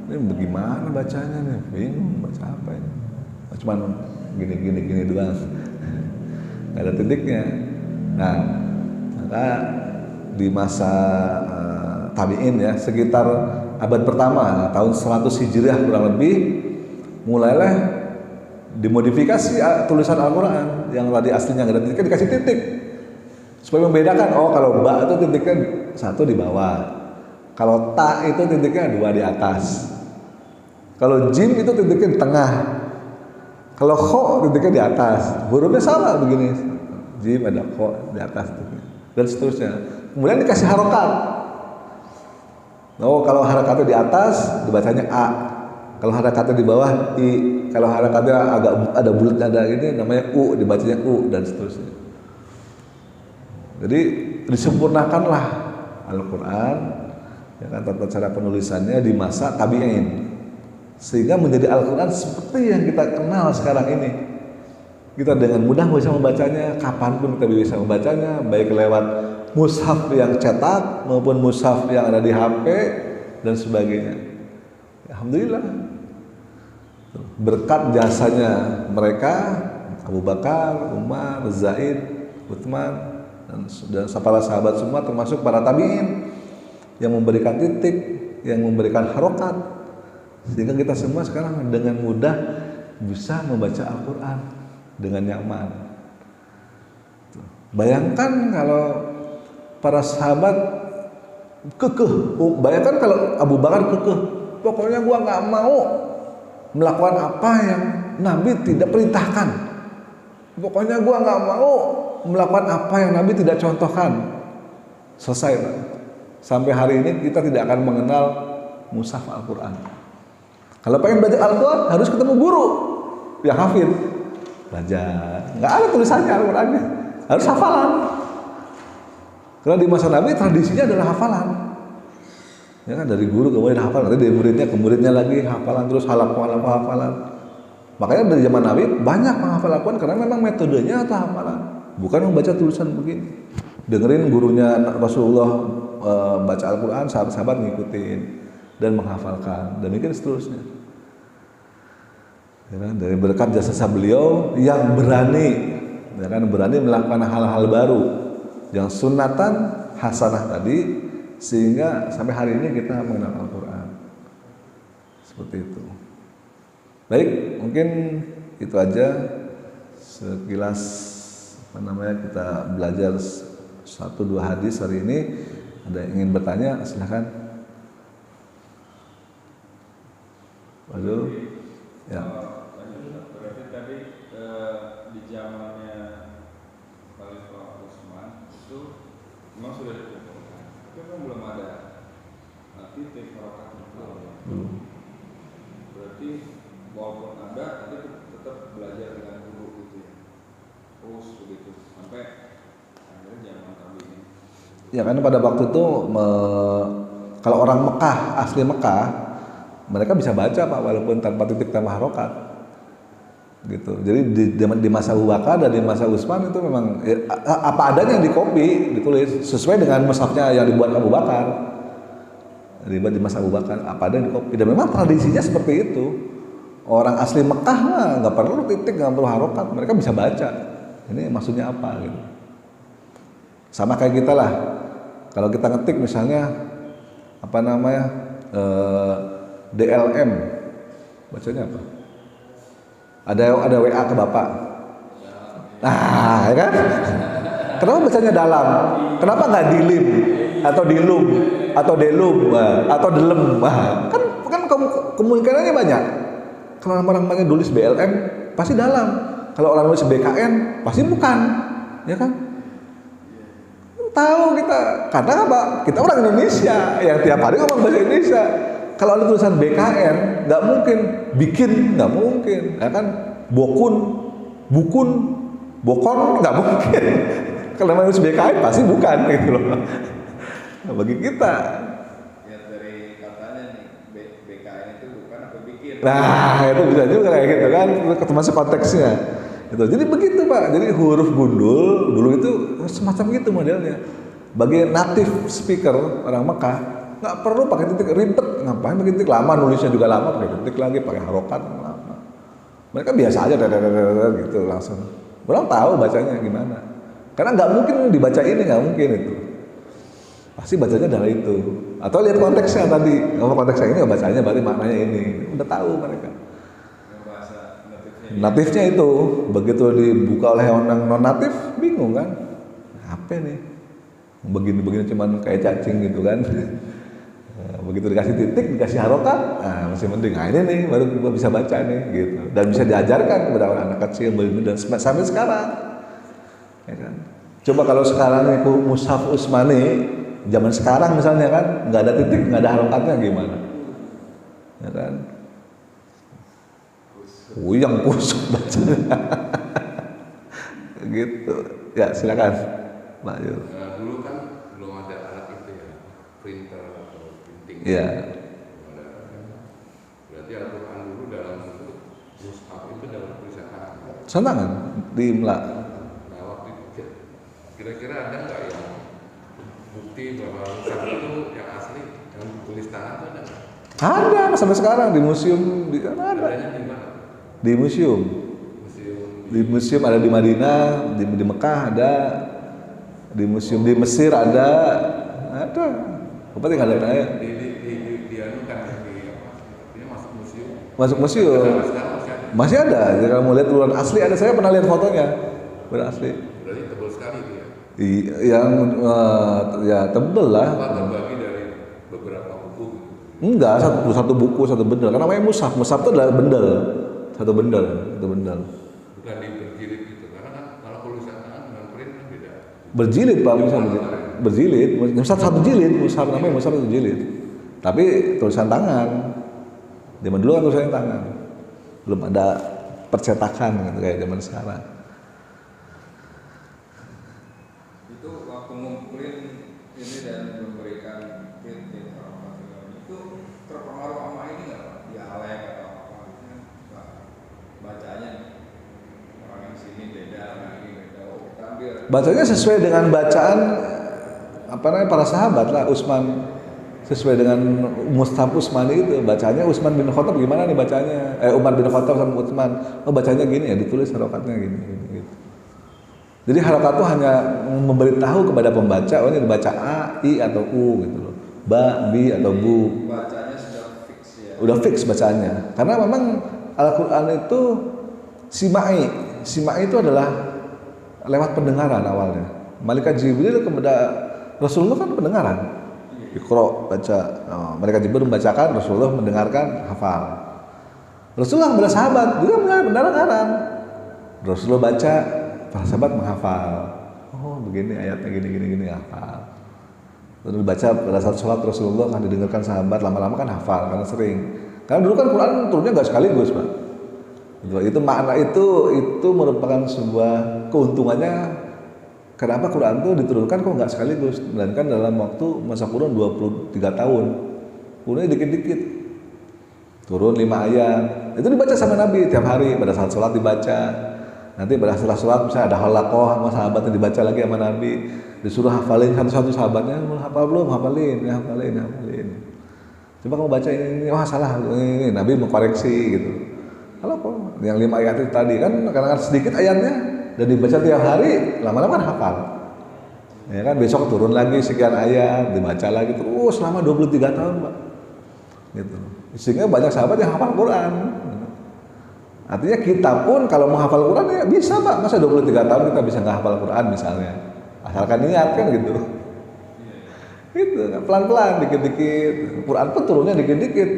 Ini bagaimana bacanya nih? Bingung baca apa ini? Cuman gini doang. Nggak ada titiknya. Nah, maka di masa tabi'in ya, sekitar abad pertama, tahun 100 Hijriah kurang lebih, mulailah dimodifikasi tulisan Al-Quran yang tadi aslinya nggak ada titiknya dikasih titik supaya membedakan. Oh kalau ba itu titiknya 1 di bawah, kalau ta itu titiknya 2 di atas, kalau jim itu titiknya di tengah, kalau kho titiknya di atas. Hurufnya sama begini, jim ada kho di atas dan seterusnya. Kemudian dikasih harokat. Oh kalau harakatnya di atas dibacanya a, kalau harakatnya di bawah i, kalau harakatnya agak ada bulat ada ini namanya u, dibacanya u dan seterusnya. Jadi disempurnakanlah Al-Quran ya kan, tata cara penulisannya di masa tabi'in sehingga menjadi Al-Quran seperti yang kita kenal sekarang ini. Kita dengan mudah bisa membacanya, kapanpun kita bisa membacanya, baik lewat mushaf yang cetak maupun mushaf yang ada di HP dan sebagainya. Alhamdulillah berkat jasanya mereka, Abu Bakar, Umar, Zaid, Utsman dan para sahabat semua termasuk para tabi'in yang memberikan titik, yang memberikan harokat sehingga kita semua sekarang dengan mudah bisa membaca Al-Quran dengan nyaman. Bayangkan kalau para sahabat kekeh, bayangkan kalau Abu Bakar kekeh, pokoknya gua nggak mau melakukan apa yang Nabi tidak perintahkan, pokoknya gua nggak mau melakukan apa yang Nabi tidak contohkan. Selesai Pak. Sampai hari ini kita tidak akan mengenal mushaf Al-Quran. Kalau pengen belajar Al-Quran harus ketemu guru yang hafid, belajar. Nggak ada tulisannya Al-Qurannya, harus hafalan. Karena di masa Nabi tradisinya adalah hafalan. Ya kan, dari guru kemudian hafalan, nanti dari muridnya ke muridnya lagi hafalan, terus hafalan. Makanya dari zaman Nabi banyak menghafal Al-Quran karena memang metodenya atau hafalan, bukan membaca tulisan begini. Dengerin gurunya Rasulullah baca Al-Quran, sahabat-sahabat ngikutin dan menghafalkan, demikian seterusnya. Ya kan, dari berkat jasa beliau yang berani, ya kan, berani melakukan hal-hal baru yang sunatan hasanah tadi, sehingga sampai hari ini kita mengenal Al-Quran seperti itu. Baik, mungkin itu aja sekilas kita belajar 1-2 hadis hari ini. Ada yang ingin bertanya, silahkan. Waduh, ya. Berarti tadi di zamannya Ya karena pada waktu itu kalau orang Mekah, asli Mekah, mereka bisa baca Pak walaupun tanpa titik tambah harokat. Gitu. Jadi di masa Abu Bakar dan di masa Utsman itu memang apa adanya yang dikopi, ditulis sesuai dengan mushafnya yang dibuat Abu Bakar. Dibuat di masa Abu Bakar, apa ada yang dikopi. Dan memang tradisinya seperti itu. Orang asli Mekah mah nggak perlu titik, nggak perlu harokat, mereka bisa baca. Ini maksudnya apa gitu. Sama kayak kita lah. Kalau kita ngetik misalnya apa namanya DLM, bacanya apa? Ada WA ke bapak. Nah, ya kan? Kenapa bacanya dalam? Kenapa nggak dilim atau dilum atau delum atau delem? Kan kemungkinannya banyak. Kalau orang banyak tulis BLM pasti dalam. Kalau orang nulis BKN pasti bukan, ya kan? Tahu kita, karena apa? Kita orang Indonesia yang tiap hari ngomong bahasa Indonesia. Kalau ada tulisan BKN, nggak mungkin bikin, nggak mungkin, ya kan? Bokun, bukun, bokon, nggak mungkin. Kalau nulis BKN pasti bukan, gitu loh. Nah, bagi kita. Ya dari katanya nih, BKN itu bukan apa bikin. Nah, itu bisa juga kayak gitu kan, termasuk konteksnya. Gitu. Jadi begitu Pak. Jadi huruf gundul dulu itu semacam gitu modelnya. Bagi native speaker orang Mekah nggak perlu pakai titik, ribet, ngapain pakai titik, lama nulisnya juga lama, pakai titik lagi, pakai harokat lama. Mereka biasa aja gitu langsung. Orang tahu bacanya gimana. Karena nggak mungkin dibaca ini, nggak mungkin itu. Pasti bacanya dari itu. Atau lihat konteksnya tadi, kalau konteksnya ini bacanya berarti maknanya ini. Udah tahu mereka. Natifnya itu begitu dibuka oleh orang non natif bingung kan, apa nih begini-begini cuman kayak cacing gitu kan. Begitu dikasih titik, dikasih harokat, nah masih mending. Nah ini nih baru kita bisa baca nih gitu, dan bisa diajarkan kepada anak kecil dan sampai sekarang, ya kan. Coba kalau sekarang itu mushaf Utsmani zaman sekarang misalnya kan nggak ada titik, nggak ada harokatnya gimana, ya kan. Yang kusuk bacanya. Gitu. Ya, silakan. Pak Yul. Dulu kan belum ada alat itu ya, printer atau printing. Iya. Berarti Al-Quran dulu dalam bentuk mushaf itu dalam tulisan tangan. Tangan di imla. Nah, waktu itu kira-kira ada nggak yang bukti bahwa mushaf itu yang asli yang tulis tangan itu ada nggak? Ada sampai sekarang di museum ada. Adanya di mana? Di museum. Di museum ada di Madinah, di Mekah ada, di museum di Mesir ada. Apa tinggal lihat aja. Dianukan di apa? Dia masuk museum. Masuk museum. Masih ada. Jadi kalau mau lihat ulang asli ada, saya pernah lihat fotonya. Ulang asli. Berarti tebal sekali itu ya. Yang ya tebel lah. Apa terbagi dari beberapa buku? Enggak, satu buku, satu bendel. Karena namanya mushaf. Mushaf itu adalah bendel. Satu bendel. Bukan berjilid gitu, karena kan kalau tulisan tangan dengan print kan beda. Berjilid Pak, berjilid. Satu jilid, mushaf namanya mushaf itu jilid. Tapi tulisan tangan. Zaman dulu kan tulisannya tangan. Belum ada percetakan gitu kayak zaman sekarang. Itu waktu ngumpulin ini dan memberikan tip informasi itu terpengaruh sama ini nggak Pak? Dialek atau apa? Bacanya orang yang sini beda, orang ini beda. Oh, kita ambil. Bacanya sesuai dengan bacaan apa namanya para sahabat lah. Utsman sesuai dengan mushaf Utsmani itu bacanya Utsman bin Khattab gimana nih bacanya? Umar bin Khattab sama Utsman. Oh bacanya gini ya, ditulis harokatnya gini gitu. Jadi harokat itu hanya memberitahu kepada pembaca, oh ini dibaca A, I atau U gitu loh. Ba, Bi atau Bu. Bacanya sudah fix ya. Udah fix bacaannya. Karena memang Al-Quran itu Sima'i itu adalah lewat pendengaran awalnya. Malaikat Jibril kepada Rasulullah kan pendengaran. Iqra, baca. Malaikat Jibril membacakan, Rasulullah mendengarkan, hafal. Rasulullah kepada sahabat juga mulai pendengaran. Rasulullah baca, para sahabat menghafal. Oh begini ayatnya gini hafal. Lalu dibaca pada saat sholat Rasulullah kan didengarkan sahabat, lama-lama kan hafal karena sering. Karena dulu kan Quran turunnya nggak sekaligus Pak. Itu makna itu merupakan sebuah keuntungannya kenapa Quran itu diturunkan kok nggak sekaligus, melainkan dalam waktu masa kurun 23 tahun. Turunnya dikit-dikit. Turun 5 ayat. Itu dibaca sama Nabi tiap hari, pada saat sholat dibaca. Nanti pada setelah sholat misalnya ada halaqah sama sahabatnya dibaca lagi sama Nabi. Disuruh hafalin satu-satu sahabatnya, hafal belum? Hafalin. Coba kamu baca ini, wah salah, ini Nabi mengkoreksi gitu. Kalau kok yang 5 ayat itu tadi kan kadang-kadang sedikit ayatnya dan dibaca tiap hari, lama-lama kan hafal. Ya kan besok turun lagi sekian ayat, dibaca lagi terus selama 23 tahun, Pak. Gitu. Sehingga banyak sahabat yang hafal Quran. Artinya kita pun kalau mau hafal Quran ya bisa, Pak. Masa 23 tahun kita bisa nggak hafal Quran misalnya. Asalkan niat kan gitu. Gitu, pelan-pelan, dikit-dikit. Quran pun turunnya dikit-dikit.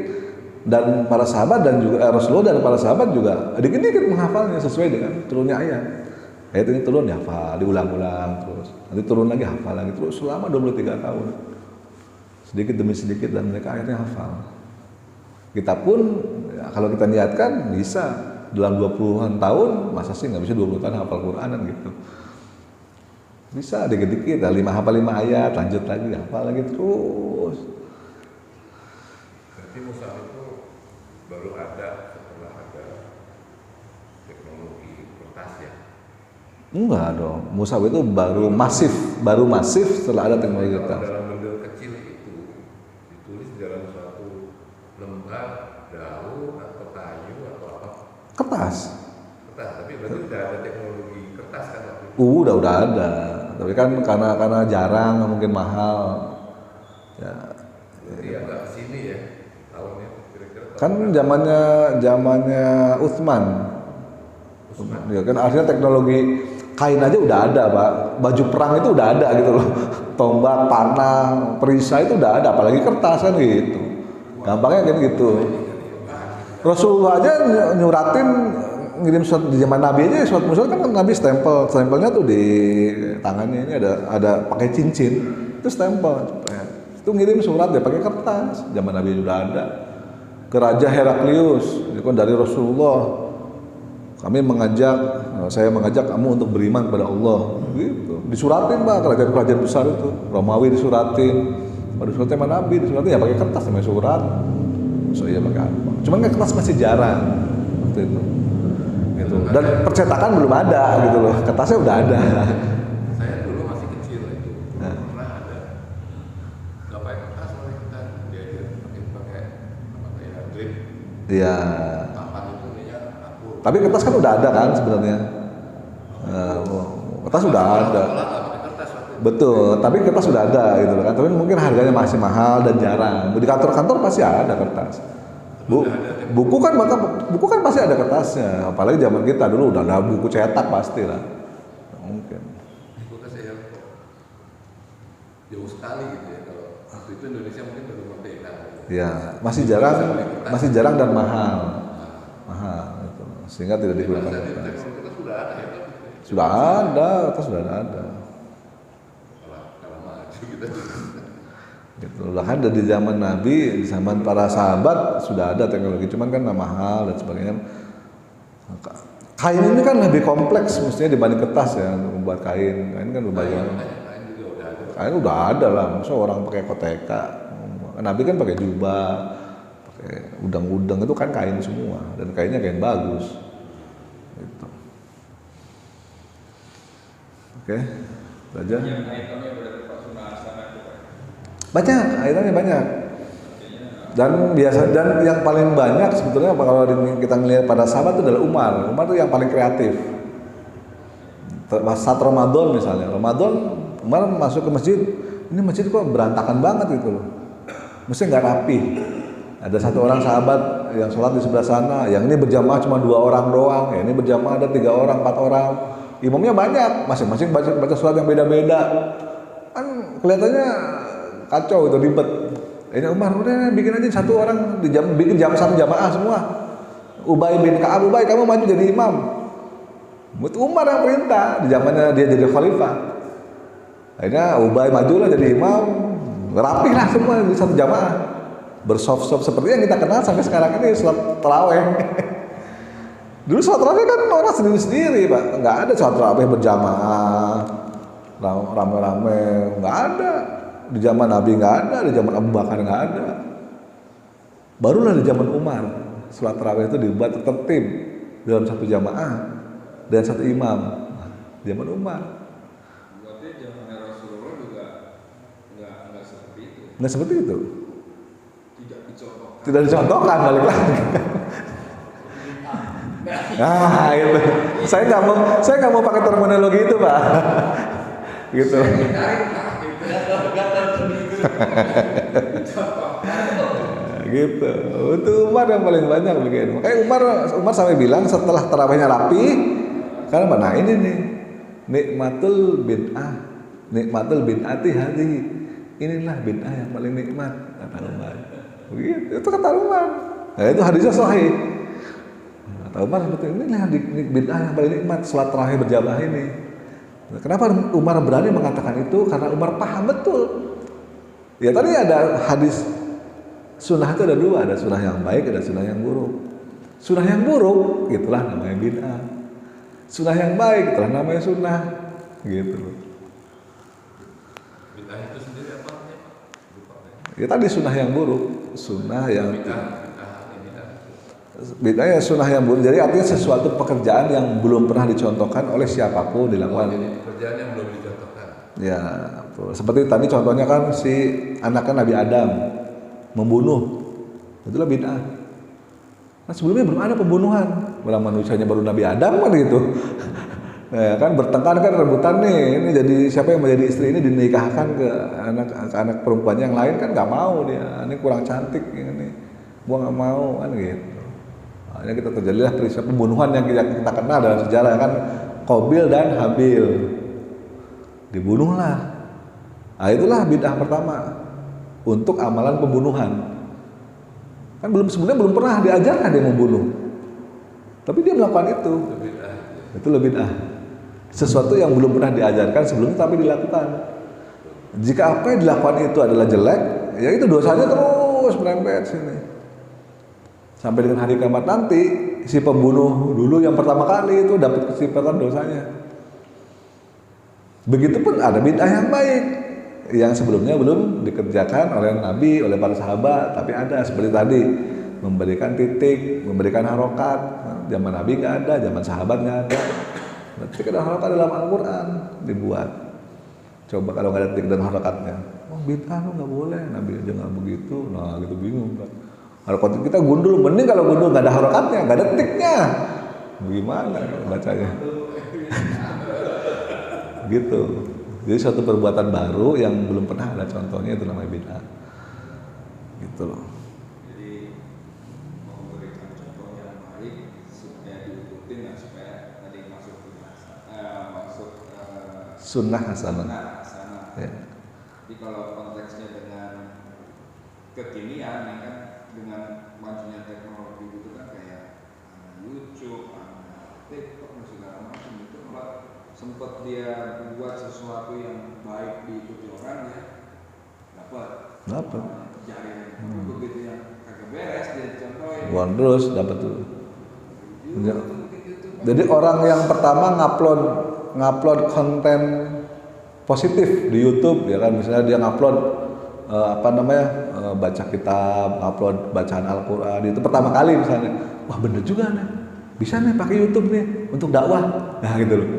Dan para sahabat dan juga Rasulullah dan para sahabat juga dikit-dikit menghafalnya sesuai dengan turunnya ayat. Ayat ini turun ya hafal, diulang-ulang terus. Nanti turun lagi hafal lagi terus selama 23 tahun. Sedikit demi sedikit dan mereka akhirnya hafal. Kita pun ya, kalau kita niatkan bisa dalam 20-an tahun, masa sih nggak bisa 20 tahun hafal Quranan gitu. Bisa dikit-dikit, hafal 5 ayat, lanjut lagi, hafal lagi terus. Berarti mushaf itu baru ada setelah ada teknologi kertas ya? Enggak dong, mushaf itu baru masif setelah ada teknologi kertas. Dalam bendel kecil itu ditulis dalam suatu lembar, daun atau kayu atau apa? Kertas, Tapi berarti udah ada teknologi kertas kan waktu itu? udah ada. Tapi kan karena jarang, mungkin mahal. Ya. Jadi agak kesini ya tahunnya kira-kira. Kan zamannya Utsman. Ya kan artinya teknologi kain aja udah ada, Pak. Baju perang itu udah ada gitu loh. Tombak, panah, perisai itu udah ada, apalagi kertas kan gitu. Gampangnya kan gitu. Rasulullah aja nyuratin ngirim surat di zaman Nabi aja, surat musuh kan Nabi stempelnya tuh di tangannya ini ada pakai cincin, itu stempel. Itu ngirim surat dia pakai kertas, zaman Nabi sudah ada. Ke Raja Heraklius, itu kan dari Rasulullah. Saya mengajak kamu untuk beriman kepada Allah. Gitu. Disuratin, Pak, kerajaan-kerajaan besar itu. Romawi disuratin. Pada suratnya sama Nabi disuratin ya pakai kertas namanya surat. So iya pakai apa? Cuman kan kertas masih jarang waktu itu. Gitu. Dan percetakan belum ada gitu loh. Kertasnya udah ada. Saya dulu masih kecil itu. Pernah ada. Gak pakai kertas pakai kita diajar pakai drip. Iya. Papan itu ya aku. Tapi kertas kan udah ada kan sebenarnya. Kertas udah ada. Betul, tapi kertas sudah ada gitu kan. Tapi mungkin harganya masih mahal dan jarang. Di kantor-kantor pasti ada kertas. Buku kan pasti ada kertasnya. Apalagi zaman kita dulu udah ada buku cetak pasti lah. Mungkin. Buku saya jauh sekali gitu ya. Kalau waktu itu Indonesia mungkin baru merdeka. Ya, masih jarang dan mahal. Gitu. Sehingga tidak digunakan kertas. Sudah ada, kertas sudah ada. Gitu. Bahkan dari zaman Nabi, di zaman para sahabat sudah ada teknologi, cuman kan mahal dan sebagainya. Kain ini kan lebih kompleks mestinya dibanding kertas ya untuk membuat kain. Kain kan lumayan. Kain udah ada lah, masa orang pakai koteka. Nabi kan pakai jubah, pakai udang-udang itu kan kain semua dan kainnya kain bagus. Gitu. Oke, belajar. Banyak, aitannya banyak. Dan yang paling banyak sebetulnya kalau kita ngelihat pada sahabat itu adalah Umar. Umar itu yang paling kreatif. Saat Ramadan misalnya, Umar masuk ke masjid, ini masjid kok berantakan banget gitu loh. Mesti nggak rapi. Ada satu orang sahabat yang sholat di sebelah sana, yang ini berjamaah cuma 2 orang doang, ya ini berjamaah ada 3 orang, 4 orang. Imamnya banyak, masing-masing baca sholat yang beda-beda. Kan kelihatannya kacau itu ribet. Ini Umar udah bikin aja satu orang bikin satu jamaah semua. Ubay bin Ka'ab, Ubay kamu maju jadi imam. Itu Umar yang perintah di zamannya dia jadi khalifah. Akhirnya Ubay majulah jadi imam, rapi lah semua di satu jamaah. Bersop-sop seperti yang kita kenal sampai sekarang ini salat tarawih. Dulu salat tarawih kan orang sendiri-sendiri, Pak. Enggak ada salat tarawih berjamaah. rame-rame, nggak ada. Di zaman Nabi nggak ada, di zaman Abu Bakar nggak ada. Barulah di zaman Umar, sholat tarawih itu dibuat tertib dalam satu jamaah dan satu imam. Nah, zaman Umar. Berarti zaman Rasulullah juga nggak seperti itu. Nggak seperti itu. Tidak dicontohkan. Tidak dicontohkan balik lagi. Nah, itu. Saya nggak mau pakai terminologi itu, Pak. Gitu. Gitu. Itu Umar yang paling banyak bikin. Makanya Umar sampai bilang setelah tarawihnya rapi, karena mana ini nih nikmatul bid'ati hadhihi. Inilah bid'ah yang paling nikmat kata Umar. Begitu. Itu kata Umar. Nah, itu hadisnya sahih. Kata Umar seperti inilah bid'ah yang paling nikmat salat tarawih berjamaah ini. Kenapa Umar berani mengatakan itu? Karena Umar paham betul. Ya tadi ada hadis sunnah itu ada dua, ada sunnah yang baik, ada sunnah yang buruk. Sunnah yang buruk, itulah namanya bid'ah. Sunnah yang baik, itulah namanya sunnah. Gitu. Bid'ah itu sendiri apa? Ya tadi sunnah yang buruk, sunnah yang bid'ah ya sunnah yang buruk. Jadi artinya sesuatu pekerjaan yang belum pernah dicontohkan oleh siapapun dilakukan. Jadi pekerjaan yang belum dicontohkan. Ya, seperti tadi contohnya kan si anaknya Nabi Adam membunuh, itulah bid'ah. Nah sebelumnya belum ada pembunuhan, orang manusianya baru Nabi Adam kan gitu. Nah, kan bertengkar kan rebutan nih, ini jadi siapa yang menjadi istri ini dinikahkan ke anak perempuannya yang lain kan nggak mau dia, ini kurang cantik ini, gua nggak mau kan gitu. Akhirnya kita terjadilah peristiwa pembunuhan yang kita kenal dalam sejarah kan, Qabil dan Habil dibunuhlah. Nah, itulah bid'ah pertama untuk amalan pembunuhan. Kan sebelumnya belum pernah diajarkan dia membunuh, tapi dia melakukan itu. Itu lebih bid'ah. Sesuatu yang belum pernah diajarkan sebelumnya tapi dilakukan. Jika apa yang dilakukan itu adalah jelek, ya itu dosanya terus merembet sini. Sampai dengan hari kiamat nanti, si pembunuh dulu yang pertama kali itu dapat kesempatan dosanya. Begitupun ada bid'ah yang baik, yang sebelumnya belum dikerjakan oleh Nabi, oleh para sahabat, tapi ada seperti tadi, memberikan titik, memberikan harokat. Zaman Nabi nggak ada, zaman sahabat nggak ada. Titik dan harokat dalam Al-Quran dibuat. Coba kalau nggak ada titik dan harokatnya, oh bid'ah lo nggak boleh, Nabi aja nggak begitu, nah gitu bingung kan. Harokat kita gundul, mending kalau gundul nggak ada harokatnya, nggak ada titiknya, gimana bacanya? Gitu. Jadi suatu perbuatan baru yang belum pernah ada contohnya itu namanya bid'ah. Gitu loh. Jadi memberikan contoh yang baik supaya diikuti dan supaya tadi masuk sunnah hasanah. Ya. Jadi kalau konteksnya dengan kekinian ya kan, dengan majunya teknologi itu kan kayak YouTube, TikTok dan segala macam itu malah sempat dia buat sesuatu yang baik diikuti orang ya dapat jaringan begitu yang kagak beres dia contohin Buang terus dapat tuh. Jadi orang yang pertama ngupload konten positif di YouTube ya kan, misalnya dia ngupload baca kitab, ngupload bacaan Al-Quran itu pertama kali misalnya, wah bener juga nih, bisa nih pakai YouTube nih untuk dakwah, nah gitu loh.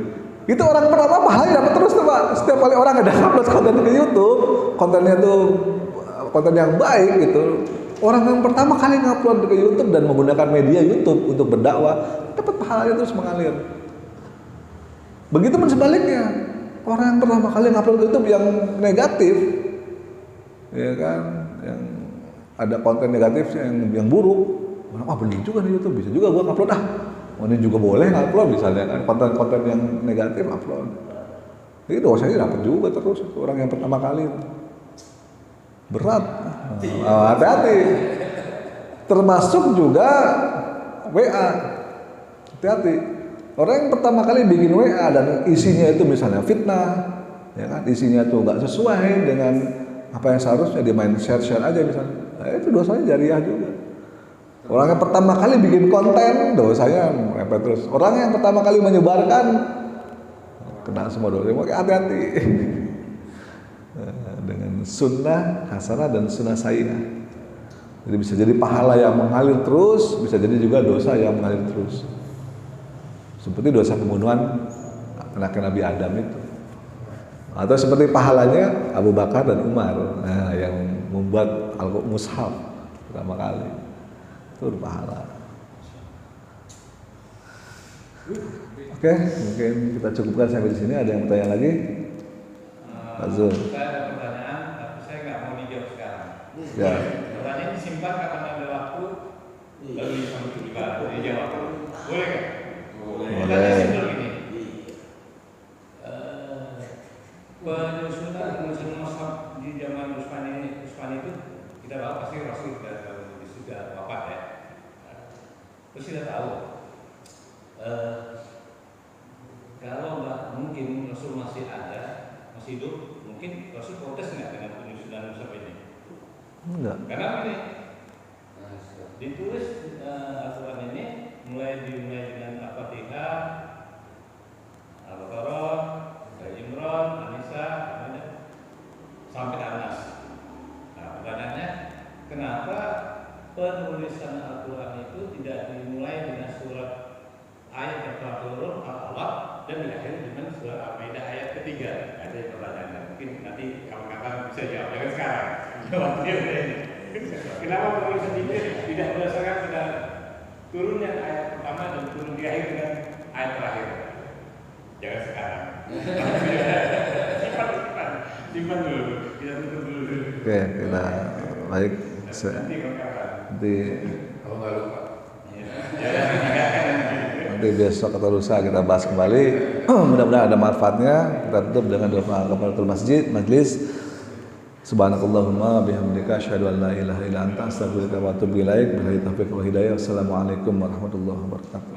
Itu orang pertama pahalanya dapat terus tuh Pak. Setiap kali orang ada upload konten ke YouTube, kontennya tuh konten yang baik gitu. Orang yang pertama kali ngupload ke YouTube dan menggunakan media YouTube untuk berdakwah, dapat pahalanya terus mengalir. Begitupun sebaliknya, orang yang pertama kali ngupload ke YouTube yang negatif, ya kan, yang ada konten negatif yang buruk, wah bener juga nih YouTube, bisa juga gua ngupload Oh ini juga boleh upload misalnya kan, konten-konten yang negatif upload. Jadi dosanya dapat juga terus orang yang pertama kali. Berat. Hati-hati. Termasuk juga WA. Hati-hati. Orang yang pertama kali bikin WA dan isinya itu misalnya fitnah, ya kan, isinya itu nggak sesuai dengan apa yang seharusnya, dia main share-share aja misalnya. Nah, itu dosanya jariah juga. Orang yang pertama kali bikin konten, dosanya merepet terus. Orang yang pertama kali menyebarkan kena semua dosa. Maka hati-hati dengan sunnah hasanah dan sunnah sayyi'ah. Jadi bisa jadi pahala yang mengalir terus, bisa jadi juga dosa yang mengalir terus. Seperti dosa pembunuhan anak Nabi Adam itu. Atau seperti pahalanya Abu Bakar dan Umar, yang membuat Al-Mushaf pertama kali. Itu berpahala. Oke, mungkin kita cukupkan sampai di sini. Ada yang bertanya lagi? Pak Zul. Saya ada pertanyaan, tapi saya nggak mau dijawab sekarang. Ya. Pertanyaan disimpan kapan ada waktu, lalu disambut juga dijawab. Boleh nggak? Pertanyaan simpel gini. Penyusunan mazhab di zaman Utsmani itu kita tahu pasti Rasul sudah wafat ya. Terus kita tahu kalau nggak mungkin Rasul masih ada, masih hidup, mungkin Rasul protes nggak dengan penyusunan mazhab ini? Enggak. Karena ini ditulis aturan ini dimulai dengan Al-Fatihah, Al-Baqarah, Imran, An-Nisa, sampai An-Nas. Nah, pertanyaannya, kenapa penulisan Al-Quran itu tidak dimulai dengan surat ayat yang telah turun Allah dan diakhiri dengan surat Al-Maidah ayat ketiga? Ada pertanyaannya. Mungkin nanti kawan-kawan bisa jawab. Jangan sekarang. Jawabnya ini. Kenapa penulisan ini tidak berdasarkan pada turunnya ayat pertama dan turun di akhir dengan ayat terakhir? Jangan sekarang. Simpan dulu. Kita tutup dulu. Oke, kita baik. Nanti Kalau nggak lupa. nanti besok atau lusa kita bahas kembali. Mudah-mudahan ada manfaatnya. Kita tutup dengan doa kafaratul majlis. Subhanakallahumma bihamdika asyhadu an la ilaha illa anta astaghfiruka wa atubu ilaik. Billahi taufiq wal hidayah. Wassalamualaikum warahmatullahi wabarakatuh.